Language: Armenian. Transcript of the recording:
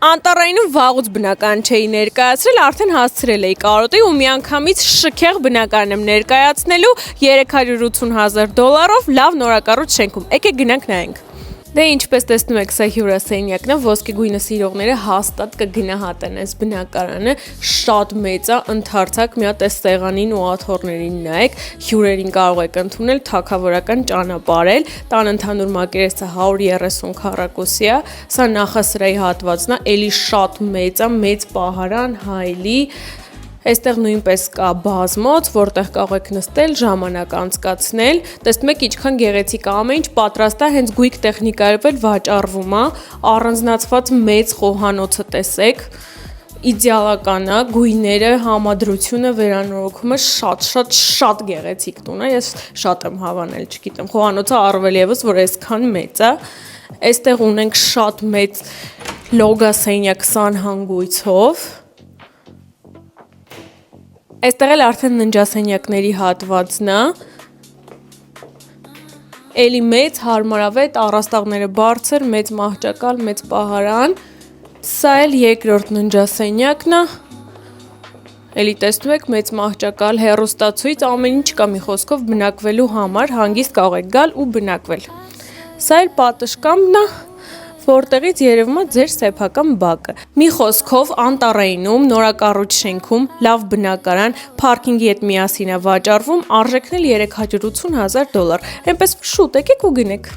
Անտառայինում վաղուց բնական չէի ներկայացրել, արդեն հասցրել էի կարոտի ու միանգամից շքեղ բնական եմ ներկայացնելու $380,000 լավ նորակառույց շենքում։ Եկեք գնանք նայենք։ Դե ինչպես տեսնում եք, սա հյուրասենյակն է, ոսկե գույնը սիրողները հաստատ կգնահատեն այս բնակարանը, շատ մեծ է, ընդարձակ, մի հատ էս սեղանին ու աթոռներին նայեք, հյուրերին կարող եք ընդունել, թագավորական ճանապարհել, տան ընդհանուր մակերեսը 130 քառակուսի է, սա նախասրահի հատվածն է, էլի շատ մեծ է, մեծ պահարան, հայելի։ Այստեղ նույնպես կա բազմոց, որտեղ կարող եք նստել, ժամանակ անցկացնել։ Տեսնում եք ինչքան գեղեցիկ է, ամեն ինչ պատրաստ է, հենց գույք տեխնիկայով էլ վաճառվում է, առանձնացված մեծ խոհանոցը տեսեք։ Իդեալական է, գույները, համադրությունը, վերանորոգումը շատ գեղեցիկ տուն է, ես շատ եմ հավանել, չգիտեմ, խոհանոցը առավել եւս, որ այսքան մեծ է։ Այստեղ ունենք շատ մեծ լոգասենյակ 20 հանգույցով։ Այստեղ էլ արդեն ննջասենյակների հատվածն է, էլի մեծ, հարմարավետ, առաստաղները բարձր, մեծ մահճակալ, մեծ պահարան, սա էլ երկրորդ ննջասենյակն է, էլի տեսնում եք, մեծ մահճակալ, հեռուստացույց, ամեն ինչ կա մի խոսքով բնակվելու համար, հանգիստ կարող եք գալ ու բնակվել։ Սա էլ պատշգամբն է, որտեղից երևում է ձեր սեփական բակը։ Մի խոսքով Անտառայինում, նորակառույց շենքում, լավ բնակարան, փարքինգի հետ միասին է վաճառվում, արժեքն էլ $380,000։ Էնպես շուտ եկեք ու գնեք։